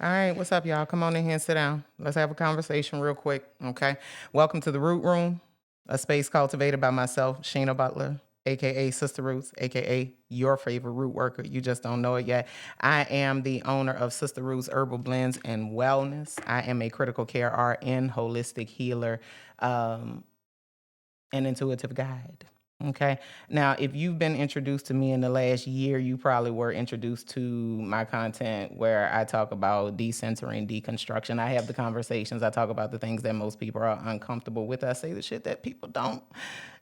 All right, what's up, y'all? Come on in here and sit down. Let's have a conversation real quick, okay? Welcome to the Root Room, a space cultivated by myself, Sheena Butler, aka Sister Roots, aka your favorite root worker. You just don't know it yet. I am the owner of Sister Roots Herbal Blends and Wellness. I am a critical care RN, holistic healer, and intuitive guide. Okay. Now, if you've been introduced to me in the last year, you probably were introduced to my content where I talk about decentering, deconstruction. I have the conversations. I talk about the things that most people are uncomfortable with. I say the shit that people don't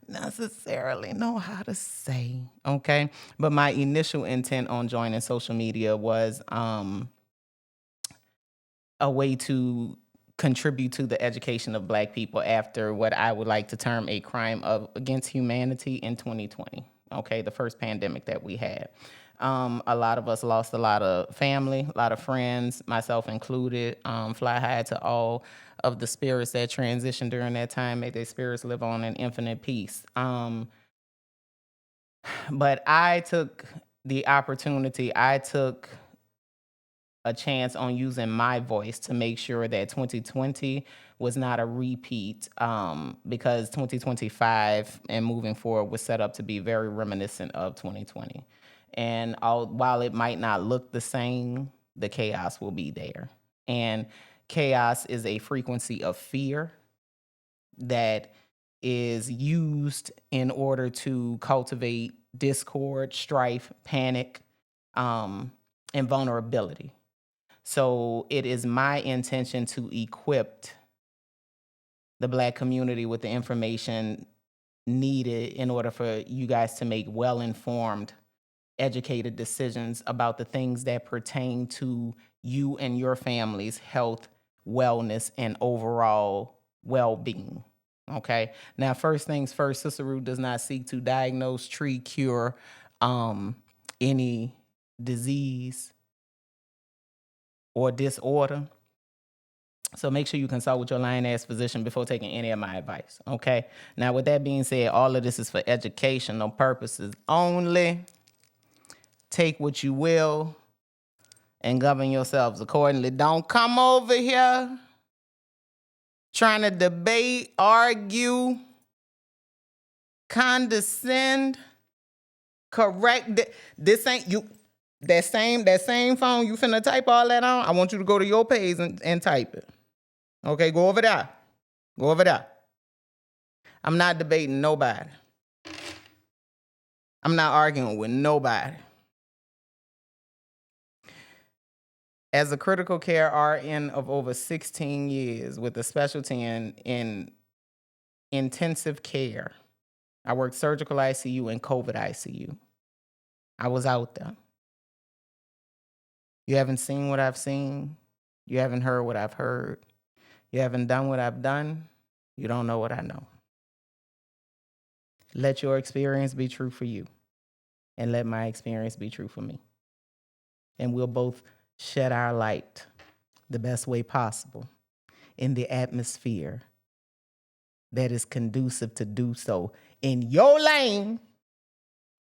necessarily know how to say. Okay. But my initial intent on joining social media was a way to contribute to the education of Black people after what I would like to term a crime against humanity in 2020. Okay, the first pandemic that we had. A lot of us lost a lot of family, a lot of friends, myself included. Fly high to all of the spirits that transitioned during that time. May their spirits live on in infinite peace. But I took the opportunity, I took a chance on using my voice to make sure that 2020 was not a repeat, because 2025 and moving forward was set up to be very reminiscent of 2020. And while it might not look the same, the chaos will be there. And chaos is a frequency of fear that is used in order to cultivate discord, strife, panic, and vulnerability. So it is my intention to equip the Black community with the information needed in order for you guys to make well-informed, educated decisions about the things that pertain to you and your family's health, wellness, and overall well-being. Okay. Now, first things first, Sister Root does not seek to diagnose, treat, cure any disease or disorder. So make sure you consult with your lion-ass physician before taking any of my advice, okay? Now, with that being said, all of this is for educational purposes only. Take what you will and govern yourselves accordingly. Don't come over here trying to debate, argue, condescend, correct. This ain't you. That same phone you finna type all that on, I want you to go to your page and type it. Okay, go over there. Go over there. I'm not debating nobody. I'm not arguing with nobody. As a critical care RN of over 16 years with a specialty in intensive care, I worked surgical ICU and COVID ICU. I was out there. You haven't seen what I've seen. You haven't heard what I've heard. You haven't done what I've done. You don't know what I know. Let your experience be true for you, and let my experience be true for me. And we'll both shed our light the best way possible in the atmosphere that is conducive to do so in your lane.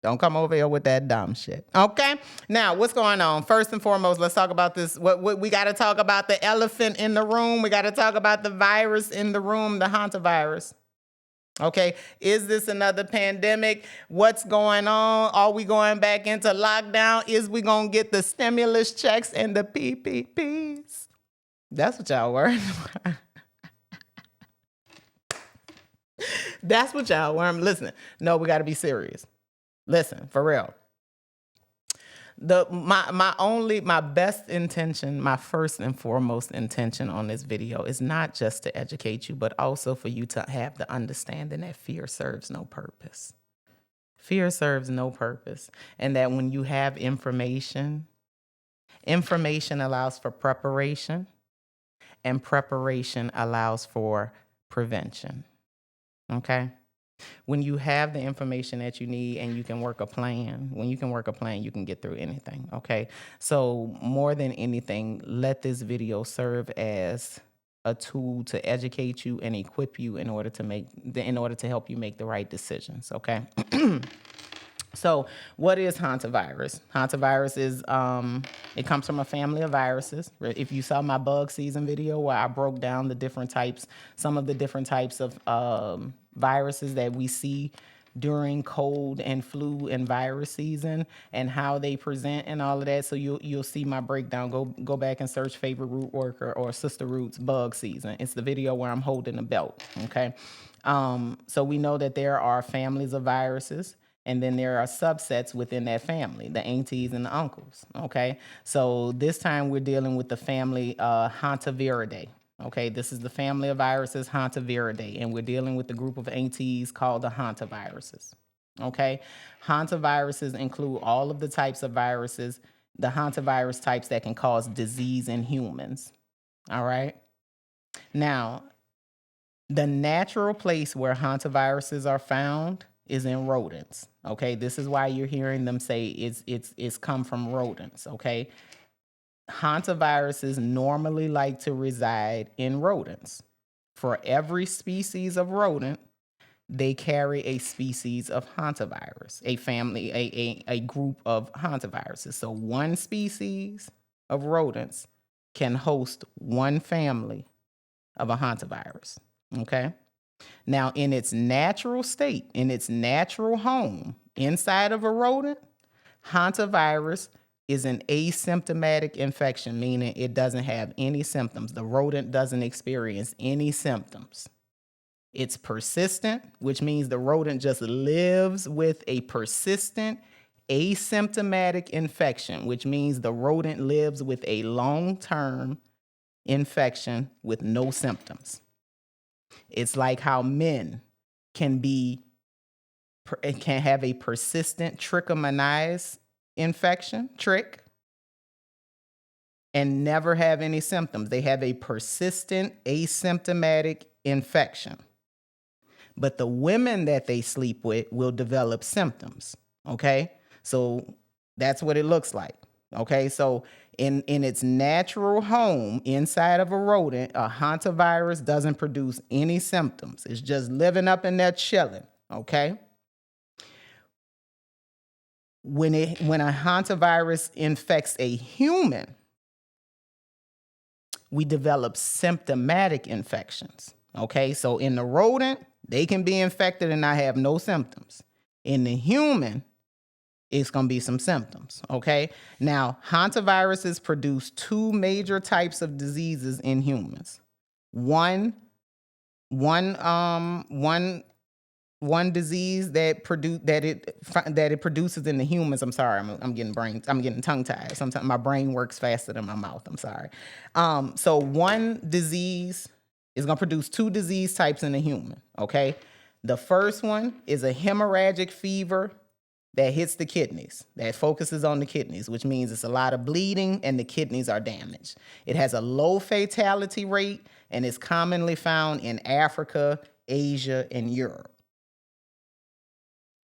Don't come over here with that dumb shit. Okay? Now, what's going on? First and foremost, let's talk about this. What we got to talk about the elephant in the room. We got to talk about the virus in the room, the Hantavirus. Okay? Is this another pandemic? What's going on? Are we going back into lockdown? Is we going to get the stimulus checks and the PPPs? That's what y'all worried about. That's what y'all worried. Listen, no, we got to be serious. Listen, for real. My best intention, my first and foremost intention on this video is not just to educate you, but also for you to have the understanding that fear serves no purpose. Fear serves no purpose. And that when you have information allows for preparation, and preparation allows for prevention. Okay? When you have the information that you need and you can work a plan, when you can work a plan, you can get through anything, okay? So more than anything, let this video serve as a tool to educate you and equip you in order to help you make the right decisions, okay? So what is hantavirus? Hantavirus is, it comes from a family of viruses. If you saw my bug season video where I broke down the different types, some of the different types of viruses that we see during cold and flu and virus season and how they present and all of that. So you'll see my breakdown. Go back and search favorite root worker or sister roots bug season. It's the video where I'm holding a belt. Okay. So we know that there are families of viruses. And then there are subsets within that family, the aunties and the uncles, okay? So this time we're dealing with the family Hantaviridae, okay? This is the family of viruses, Hantaviridae, and we're dealing with the group of aunties called the hantaviruses, okay? Hantaviruses include all of the types of viruses, the hantavirus types that can cause disease in humans, all right? Now, the natural place where hantaviruses are found is in rodents. Okay, this is why you're hearing them say it's come from rodents. Okay, hantaviruses normally like to reside in rodents. For every species of rodent, they carry a species of hantavirus, a family, a group of hantaviruses. So one species of rodents can host one family of a hantavirus. Okay. Now, in its natural state, in its natural home, inside of a rodent, hantavirus is an asymptomatic infection, meaning it doesn't have any symptoms. The rodent doesn't experience any symptoms. It's persistent, which means the rodent just lives with a persistent asymptomatic infection, which means the rodent lives with a long-term infection with no symptoms. It's like how men can have a persistent trichomoniasis infection, and never have any symptoms. They have a persistent asymptomatic infection. But the women that they sleep with will develop symptoms, okay? So that's what it looks like, okay? So in its natural home inside of a rodent, a hantavirus doesn't produce any symptoms. It's just living up in there chilling, okay? When a hantavirus infects a human, we develop symptomatic infections, okay? So in the rodent, they can be infected and not have no symptoms. In the human, it's going to be some symptoms, okay? Now, hantaviruses produce two major types of diseases in humans. One disease that it produces in the humans. I'm sorry, I'm getting tongue tied. Sometimes my brain works faster than my mouth. I'm sorry. So one disease is going to produce two disease types in the human, okay? The first one is a hemorrhagic fever that hits the kidneys, that focuses on the kidneys, which means it's a lot of bleeding and the kidneys are damaged. It has a low fatality rate and is commonly found in Africa, Asia, and Europe.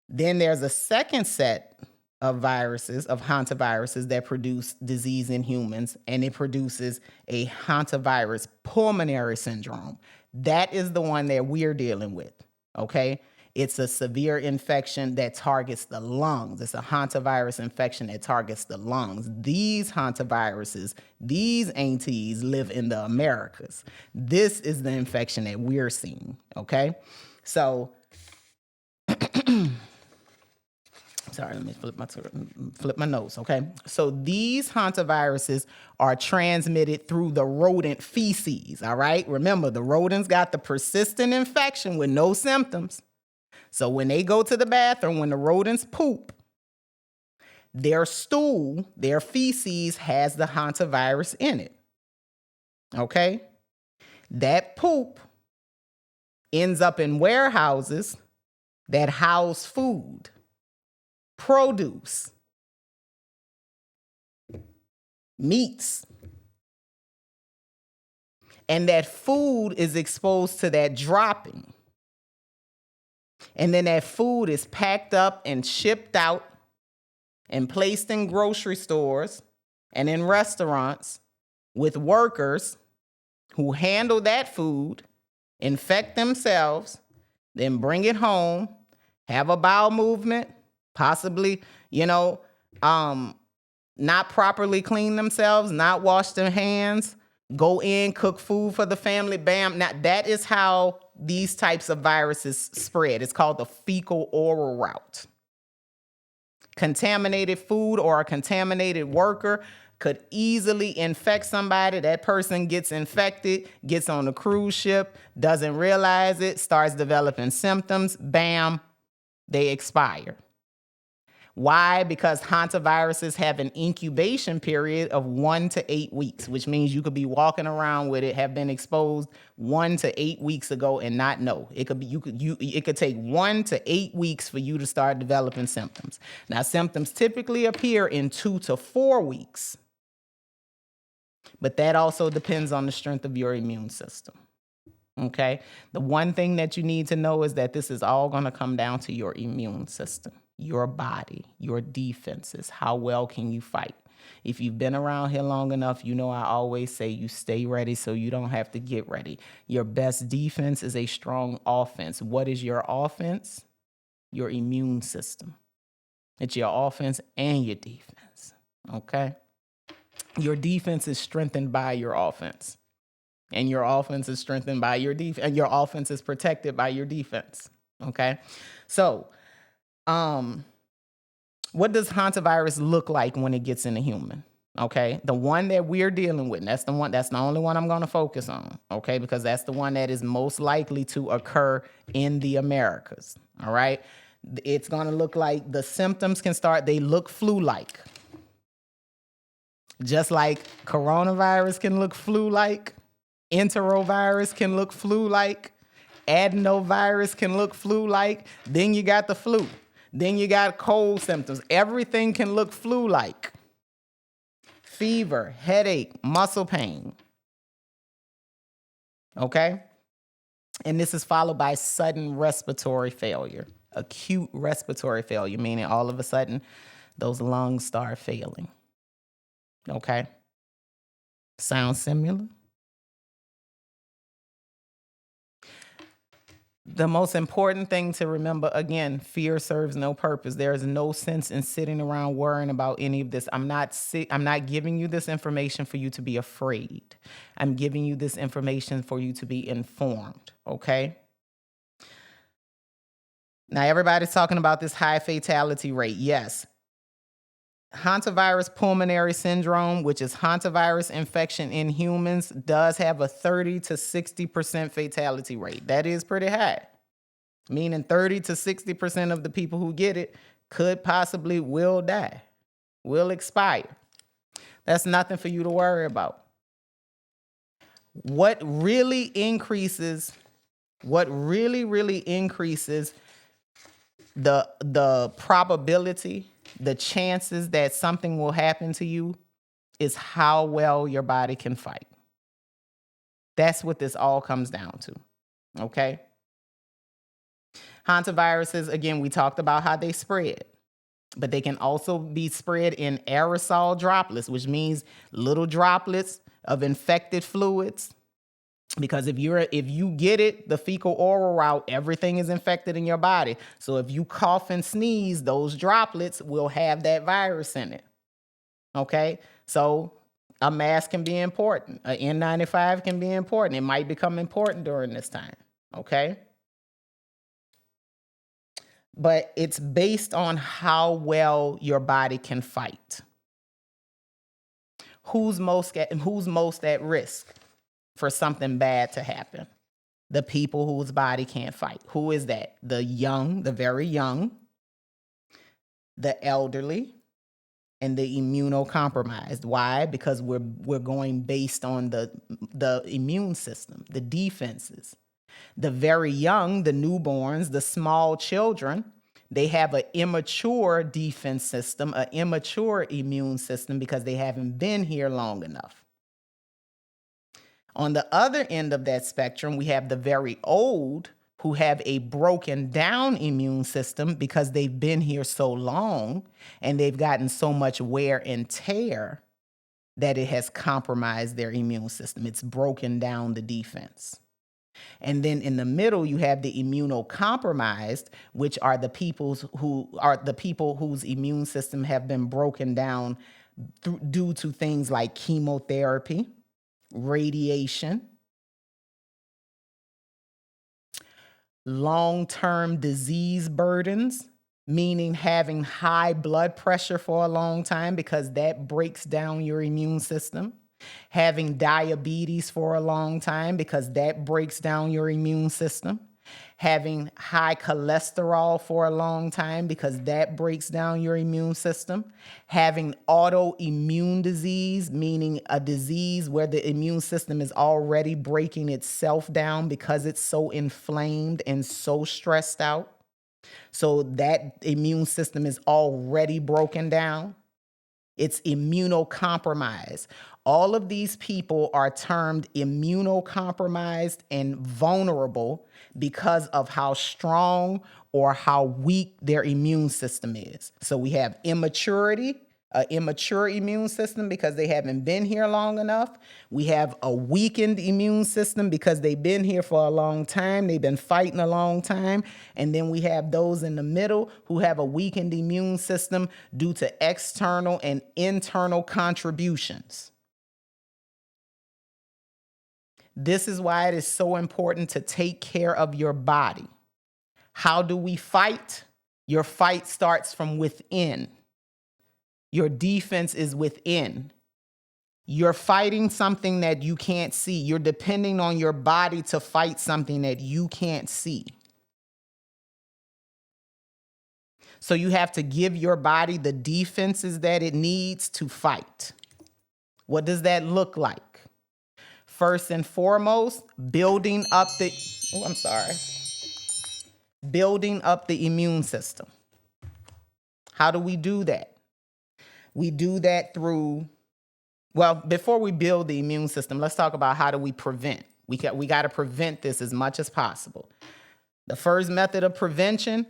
Then there's a second set of viruses, of hantaviruses, that produce disease in humans, and it produces a hantavirus pulmonary syndrome. That is the one that we're dealing with, okay? It's a severe infection that targets the lungs. It's a hantavirus infection that targets the lungs. These hantaviruses, these aunties live in the Americas. This is the infection that we're seeing, okay? So, sorry, let me flip my nose, okay? So these hantaviruses are transmitted through the rodent feces, all right? Remember, the rodents got the persistent infection with no symptoms. So when they go to the bathroom, when the rodents poop, their stool, their feces has the hantavirus in it, okay? That poop ends up in warehouses that house food, produce, meats, and that food is exposed to that dropping. And then that food is packed up and shipped out and placed in grocery stores and in restaurants with workers who handle that food, infect themselves, then bring it home, have a bowel movement, Possibly, you know, um, not properly clean themselves, not wash their hands, go in, cook food for the family, bam. Now, that is how these types of viruses spread. It's called the fecal oral route. Contaminated food or a contaminated worker could easily infect somebody. That person gets infected, gets on a cruise ship, doesn't realize it, starts developing symptoms, bam, they expire. Why? Because hantaviruses have an incubation period of 1 to 8 weeks, which means you could be walking around with it, have been exposed 1 to 8 weeks ago and not know. It could be it could take 1 to 8 weeks for you to start developing symptoms. Now, symptoms typically appear in 2 to 4 weeks, but that also depends on the strength of your immune system. Okay? The one thing that you need to know is that this is all going to come down to your immune system, your body, your defenses. How well can you fight? If you've been around here long enough, you know I always say you stay ready so you don't have to get ready. Your best defense is a strong offense. What is your offense? Your immune system. It's your offense and your defense. Okay? Your defense is strengthened by your offense. And your offense is strengthened by your defense. And your offense is protected by your defense. Okay? So, what does hantavirus look like when it gets in a human? Okay, the one that we're dealing with, that's the only one I'm going to focus on, okay, because that's the one that is most likely to occur in the Americas. All right, it's going to look like the symptoms they look flu-like. Just like coronavirus can look flu-like, enterovirus can look flu-like, adenovirus can look flu-like, then you got the flu. Then you got cold symptoms. Everything can look flu-like. Fever, headache, muscle pain. Okay? And this is followed by sudden respiratory failure, acute respiratory failure, meaning all of a sudden those lungs start failing. Okay? Sounds similar? The most important thing to remember, again, fear serves no purpose. There is no sense in sitting around worrying about any of this. I'm not giving you this information for you to be afraid. I'm giving you this information for you to be informed, okay? Now, everybody's talking about this high fatality rate. Yes. Hantavirus pulmonary syndrome, which is hantavirus infection in humans, does have a 30 to 60% fatality rate. That is pretty high, meaning 30 to 60% of the people who get it will die, will expire. That's nothing for you to worry about. What really increases the probability, the chances that something will happen to you is how well your body can fight. That's what this all comes down to, okay? Hantaviruses, again, we talked about how they spread, but they can also be spread in aerosol droplets, which means little droplets of infected fluids. Because if you get it, the fecal oral route, everything is infected in your body. So if you cough and sneeze, those droplets will have that virus in it. Okay? So a mask can be important. An N95 can be important. It might become important during this time. Okay? But it's based on how well your body can fight. Who's most at risk for something bad to happen? The people whose body can't fight. Who is that? The young, the very young, the elderly, and the immunocompromised. Why? Because we're going based on the immune system, the defenses. The very young, the newborns, the small children, they have an immature defense system, an immature immune system because they haven't been here long enough. On the other end of that spectrum, we have the very old who have a broken down immune system because they've been here so long and they've gotten so much wear and tear that it has compromised their immune system. It's broken down the defense. And then in the middle, you have the immunocompromised, which are the people whose immune system have been broken down due to things like chemotherapy, radiation, long-term disease burdens, meaning having high blood pressure for a long time because that breaks down your immune system, having diabetes for a long time because that breaks down your immune system, having high cholesterol for a long time because that breaks down your immune system, having autoimmune disease, meaning a disease where the immune system is already breaking itself down because it's so inflamed and so stressed out. So that immune system is already broken down. It's immunocompromised. All of these people are termed immunocompromised and vulnerable because of how strong or how weak their immune system is. So we have immaturity, an immature immune system because they haven't been here long enough. We have a weakened immune system because they've been here for a long time. They've been fighting a long time. And then we have those in the middle who have a weakened immune system due to external and internal contributions. This is why it is so important to take care of your body. How do we fight? Your fight starts from within. Your defense is within. You're fighting something that you can't see. You're depending on your body to fight something that you can't see. So you have to give your body the defenses that it needs to fight. What does that look like? First and foremost, building up the immune system. How do we do that? We do that through, well, before we build the immune system, let's talk about how do we prevent. We got to prevent this as much as possible. The first method of prevention,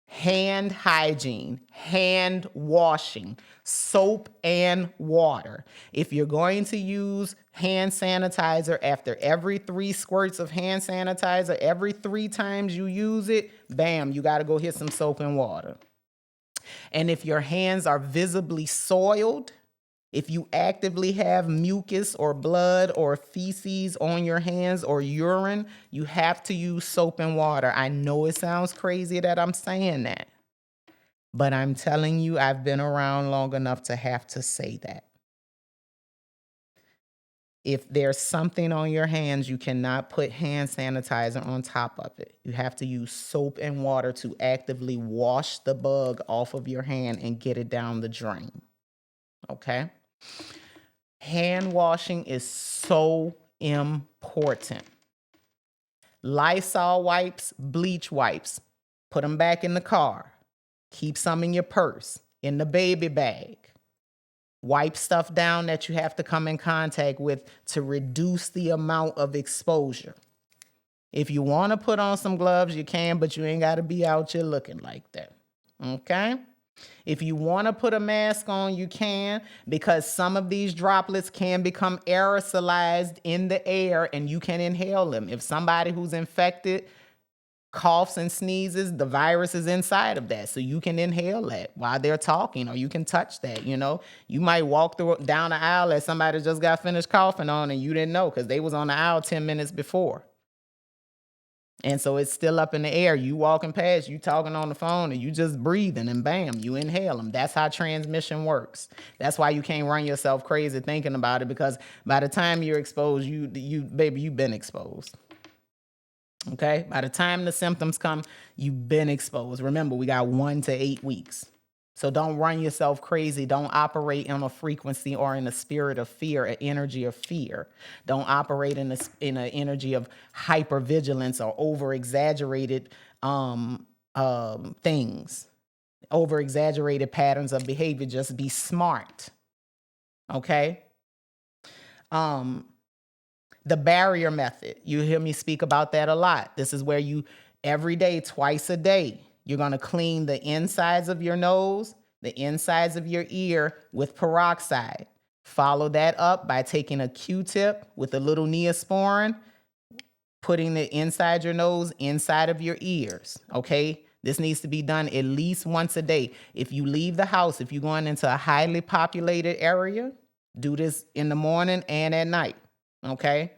hand hygiene, hand washing, soap and water. If you're going to use hand sanitizer after every 3 squirts of hand sanitizer, every 3 times you use it, bam, you got to go hit some soap and water. And if your hands are visibly soiled, if you actively have mucus or blood or feces on your hands or urine, you have to use soap and water. I know it sounds crazy that I'm saying that, but I'm telling you, I've been around long enough to have to say that. If there's something on your hands, you cannot put hand sanitizer on top of it. You have to use soap and water to actively wash the bug off of your hand and get it down the drain. Okay? Hand washing is so important. Lysol wipes, bleach wipes, put them back in the car. Keep some in your purse, in the baby bag. Wipe stuff down that you have to come in contact with to reduce the amount of exposure. If you want to put on some gloves, you can, but you ain't got to be out here looking like that. Okay? If you want to put a mask on, you can, because some of these droplets can become aerosolized in the air and you can inhale them. If somebody who's infected coughs and sneezes, the virus is inside of that. So you can inhale that while they're talking, or you can touch that, you know. You might walk down the aisle that somebody just got finished coughing on and you didn't know because they was on the aisle 10 minutes before. And so it's still up in the air. You walking past, you talking on the phone, and you just breathing, and bam, you inhale them. That's how transmission works. That's why you can't run yourself crazy thinking about it, because by the time you're exposed, you've been exposed. Okay? By the time the symptoms come, you've been exposed. Remember, we got 1 to 8 weeks. So don't run yourself crazy. Don't operate in a frequency or in a spirit of fear, an energy of fear. Don't operate in an energy of hypervigilance or over-exaggerated things, over-exaggerated patterns of behavior. Just be smart, okay? The barrier method, you hear me speak about that a lot. This is where you, every day, twice a day, you're going to clean the insides of your nose, the insides of your ear with peroxide. Follow that up by taking a Q-tip with a little Neosporin, putting it inside your nose, inside of your ears, okay? This needs to be done at least once a day. If you leave the house, if you're going into a highly populated area, do this in the morning and at night, okay?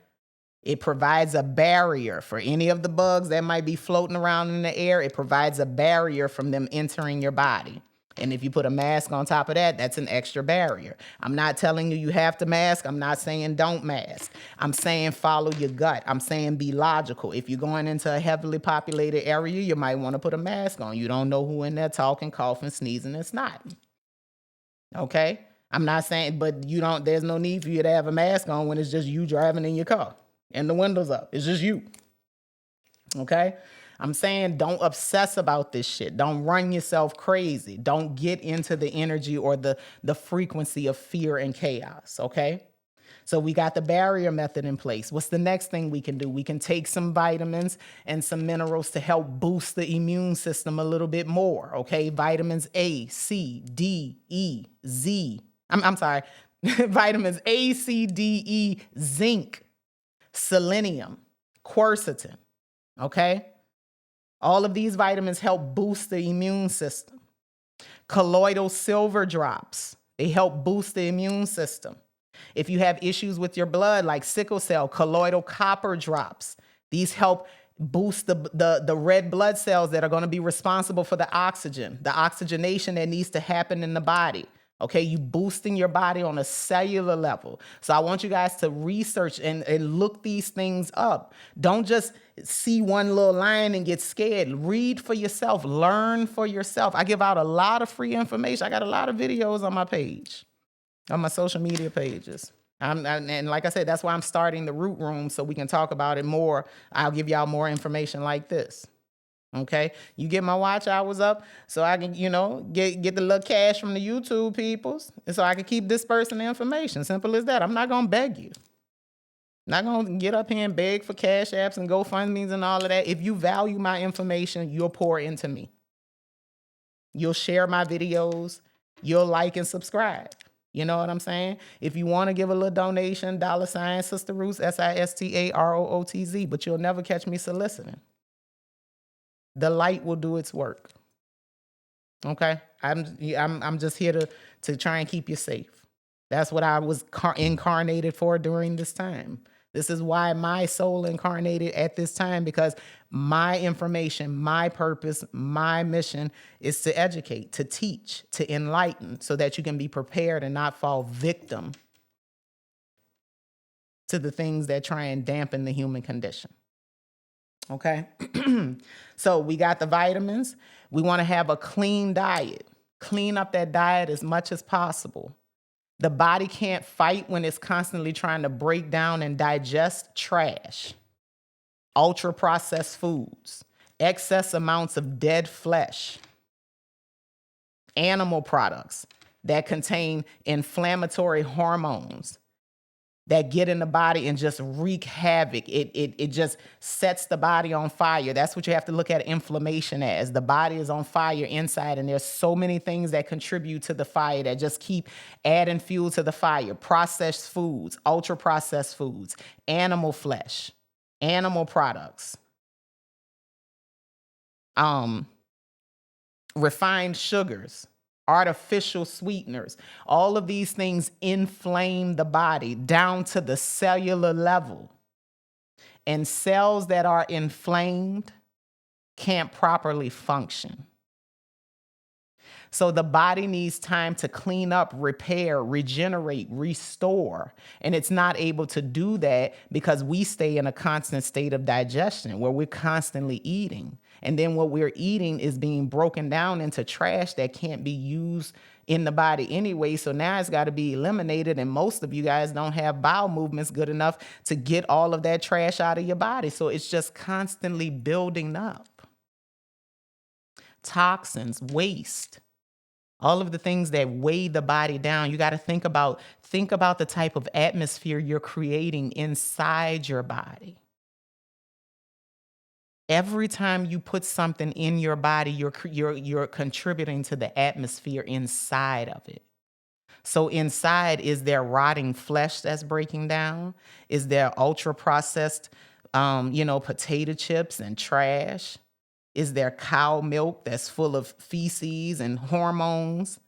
It provides a barrier for any of the bugs that might be floating around in the air. It provides a barrier from them entering your body. And if you put a mask on top of that, that's an extra barrier. I'm not telling you you have to mask. I'm not saying don't mask. I'm saying follow your gut. I'm saying be logical. If you're going into a heavily populated area, you might want to put a mask on. You don't know who in there talking, coughing, sneezing, and snotting. Okay? I'm not saying, but there's no need for you to have a mask on when it's just you driving in your car and the windows up. It's just you. Okay? I'm saying don't obsess about this shit. Don't run yourself crazy. Don't get into the energy or the frequency of fear and chaos, okay? So we got the barrier method in place. What's the next thing we can do? We can take some vitamins and some minerals to help boost the immune system a little bit more, okay? Vitamins A, C, D, E, Z. I'm sorry. Vitamins A, C, D, E, zinc, selenium, quercetin, okay? All of these vitamins help boost the immune system. Colloidal silver drops, they help boost the immune system. If you have issues with your blood, like sickle cell, colloidal copper drops, these help boost the red blood cells that are going to be responsible for the oxygenation that needs to happen in the body. Okay, you boosting your body on a cellular level. So I want you guys to research and look these things up. Don't just see one little line and get scared. Read for yourself. Learn for yourself. I give out a lot of free information. I got a lot of videos on my page, on my social media pages. And like I said, that's why I'm starting the Root Room so we can talk about it more. I'll give y'all more information like this. Okay, you get my watch hours up so I can, get the little cash from the YouTube peoples, and so I can keep dispersing the information. Simple as that. I'm not gonna beg you. Not gonna get up here and beg for cash apps and GoFundMes and all of that. If you value my information, you'll pour into me. You'll share my videos. You'll like and subscribe. You know what I'm saying? If you want to give a little donation, $ Sister Roots, SISTAROOTZ, but you'll never catch me soliciting. The light will do its work. Okay? I'm just here to try and keep you safe. That's what I was incarnated for during this time. This is why my soul incarnated at this time, because my information, my purpose, my mission is to educate, to teach, to enlighten, so that you can be prepared and not fall victim to the things that try and dampen the human condition. Okay? So we got the vitamins. We want to have a clean diet. Clean up that diet as much as possible. The body can't fight when it's constantly trying to break down and digest trash, ultra-processed foods, excess amounts of dead flesh, animal products that contain inflammatory hormones that get in the body and just wreak havoc. It just sets the body on fire. That's what you have to look at inflammation as. The body is on fire inside, and there's so many things that contribute to the fire that just keep adding fuel to the fire. Processed foods, ultra-processed foods, animal flesh, animal products, refined sugars, artificial sweeteners. All of these things inflame the body down to the cellular level. And cells that are inflamed can't properly function. So the body needs time to clean up, repair, regenerate, restore. And it's not able to do that because we stay in a constant state of digestion where we're constantly eating. And then what we're eating is being broken down into trash that can't be used in the body anyway. So now it's got to be eliminated. And most of you guys don't have bowel movements good enough to get all of that trash out of your body. So it's just constantly building up. Toxins, waste, all of the things that weigh the body down. You got to think about the type of atmosphere you're creating inside your body. Every time you put something in your body, you're contributing to the atmosphere inside of it. So inside, is there rotting flesh that's breaking down? Is there ultra-processed potato chips and trash? Is there cow milk that's full of feces and hormones?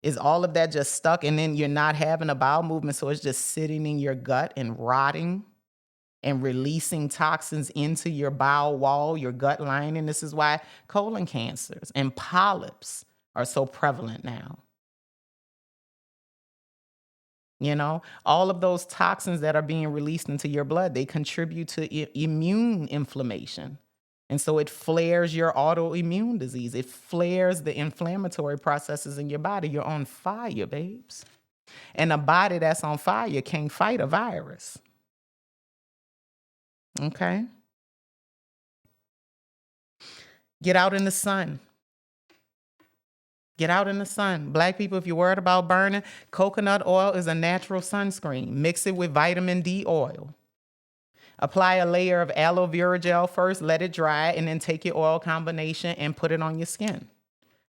Is all of that just stuck and then you're not having a bowel movement, so it's just sitting in your gut and rotting and releasing toxins into your bowel wall, your gut lining? This is why colon cancers and polyps are so prevalent now. All of those toxins that are being released into your blood, they contribute to immune inflammation. And so it flares your autoimmune disease. It flares the inflammatory processes in your body. You're on fire, babes. And a body that's on fire can't fight a virus. Okay? Get out in the sun. Get out in the sun. Black people, if you're worried about burning, coconut oil is a natural sunscreen. Mix it with vitamin D oil. Apply a layer of aloe vera gel first, let it dry, and then take your oil combination and put it on your skin.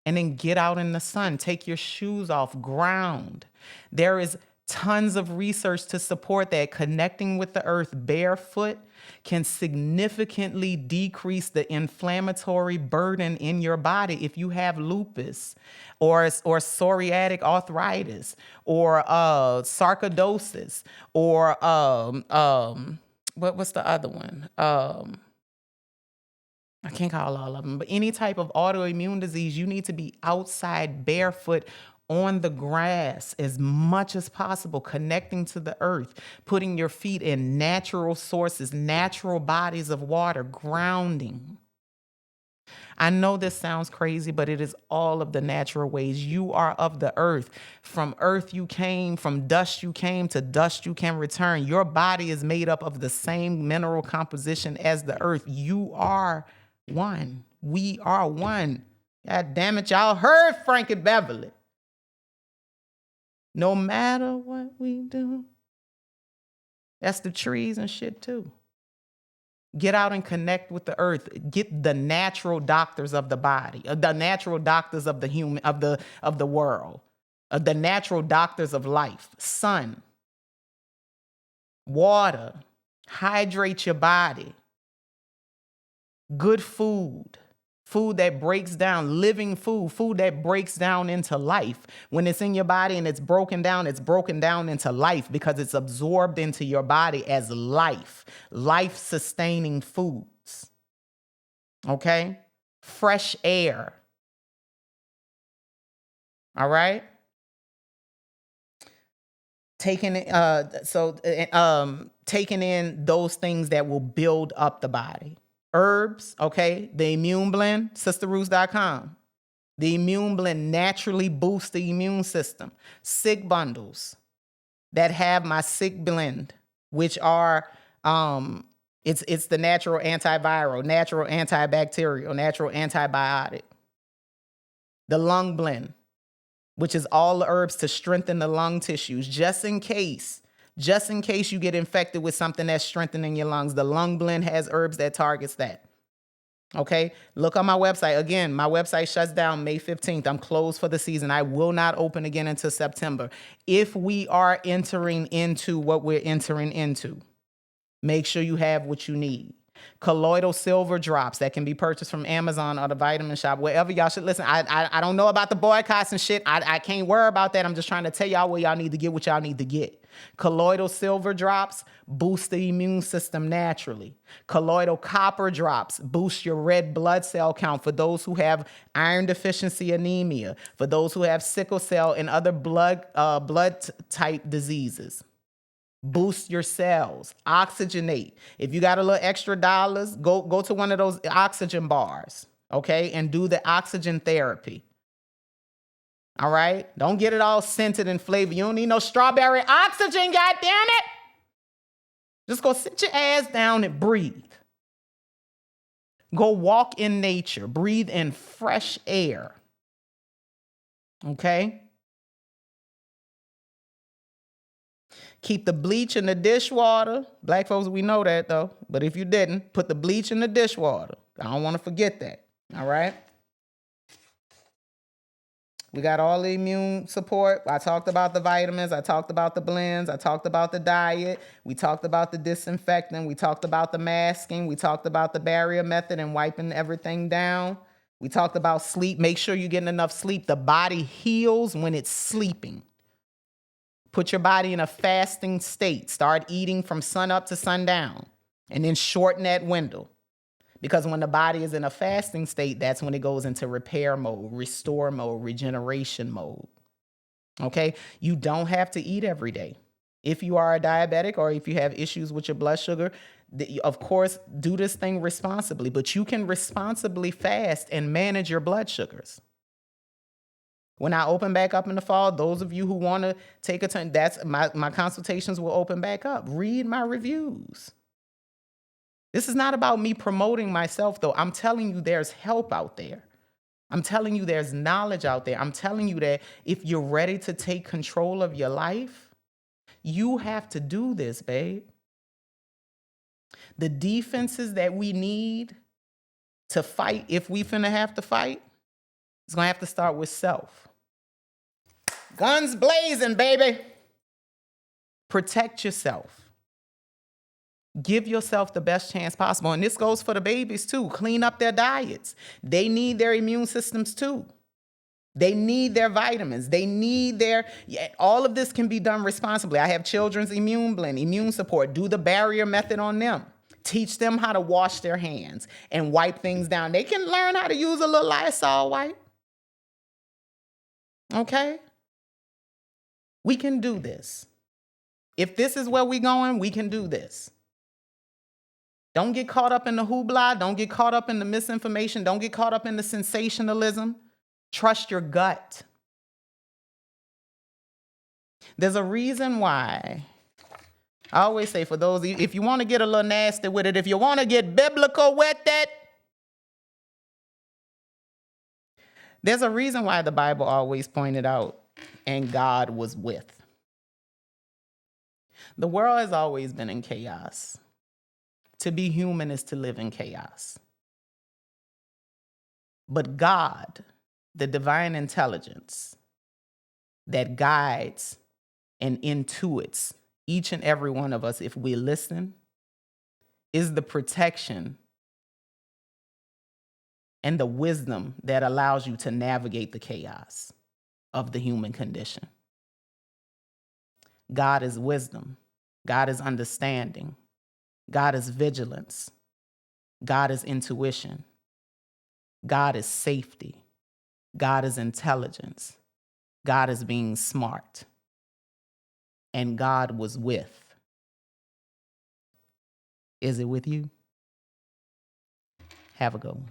And then get out in the sun. Take your shoes off, ground. There is tons of research to support that connecting with the earth barefoot can significantly decrease the inflammatory burden in your body if you have lupus or psoriatic arthritis or sarcoidosis or what's the other one? I can't call all of them, but any type of autoimmune disease, you need to be outside barefoot on the grass as much as possible, connecting to the earth, putting your feet in natural sources, natural bodies of water, grounding. I know this sounds crazy, but it is all of the natural ways. You are of the earth. From earth you came, from dust you came, to dust you can return. Your body is made up of the same mineral composition as the earth. You are one. We are one. God damn it, y'all heard Frankie Beverly. No matter what we do. That's the trees and shit too. Get out and connect with the earth. Get the natural doctors of the body, the natural doctors of the human, of the world, the natural doctors of life. Sun, water, hydrate your body. Good food. Food that breaks down, living food that breaks down into life. When it's in your body and it's broken down into life because it's absorbed into your body as life-sustaining foods. Okay? Fresh air. All right? Taking in those things that will build up the body. Herbs, okay? The Immune Blend, sisterroots.com. The Immune Blend naturally boosts the immune system. Sick bundles that have my Sick Blend, which are, it's the natural antiviral, natural antibacterial, natural antibiotic. The Lung Blend, which is all the herbs to strengthen the lung tissues, just in case you get infected with something that's strengthening your lungs. The Lung Blend has herbs that targets that. Okay, look on my website. Again, my website shuts down May 15th. I'm closed for the season. I will not open again until September. If we are entering into what we're entering into, make sure you have what you need. Colloidal silver drops that can be purchased from Amazon or the vitamin shop, wherever y'all should. Listen, I don't know about the boycotts and shit. I can't worry about that. I'm just trying to tell y'all where y'all need to get what y'all need to get. Colloidal silver drops boost the immune system naturally. Colloidal copper drops boost your red blood cell count for those who have iron deficiency anemia, for those who have sickle cell and other blood type diseases. Boost your cells, oxygenate. If you got a little extra dollars, go to one of those oxygen bars, okay, and do the oxygen therapy. All right? Don't get it all scented and flavored. You don't need no strawberry oxygen, goddammit. Just go sit your ass down and breathe. Go walk in nature. Breathe in fresh air. Okay? Keep the bleach in the dishwater. Black folks, we know that though. But if you didn't, put the bleach in the dishwater. I don't want to forget that. All right? We got all the immune support. I talked about the vitamins. I talked about the blends. I talked about the diet. We talked about the disinfectant. We talked about the masking. We talked about the barrier method and wiping everything down. We talked about sleep. Make sure you're getting enough sleep. The body heals when it's sleeping. Put your body in a fasting state. Start eating from sun up to sundown, and then shorten that window. Because when the body is in a fasting state, that's when it goes into repair mode, restore mode, regeneration mode. Okay? You don't have to eat every day. If you are a diabetic or if you have issues with your blood sugar, of course, do this thing responsibly, but you can responsibly fast and manage your blood sugars. When I open back up in the fall, those of you who want to take a turn, that's my consultations will open back up. Read my reviews. This is not about me promoting myself, though. I'm telling you there's help out there. I'm telling you there's knowledge out there. I'm telling you that if you're ready to take control of your life, you have to do this, babe. The defenses that we need to fight, if we finna have to fight, it's gonna have to start with self. Guns blazing, baby. Protect yourself. Give yourself the best chance possible. And this goes for the babies too. Clean up their diets. They need their immune systems too. They need their vitamins. They need all of this can be done responsibly. I have children's immune blend, immune support. Do the barrier method on them. Teach them how to wash their hands and wipe things down. They can learn how to use a little Lysol wipe. Okay? We can do this. If this is where we're going, we can do this. Don't get caught up in the hoopla. Don't get caught up in the misinformation. Don't get caught up in the sensationalism. Trust your gut. There's a reason why. I always say for those, if you want to get a little nasty with it, if you want to get biblical with it, there's a reason why the Bible always pointed out, and God was with. The world has always been in chaos. To be human is to live in chaos. But God, the divine intelligence that guides and intuits each and every one of us, if we listen, is the protection and the wisdom that allows you to navigate the chaos of the human condition. God is wisdom. God is understanding. God is vigilance. God is intuition. God is safety. God is intelligence. God is being smart. And God was with. Is it with you? Have a good one.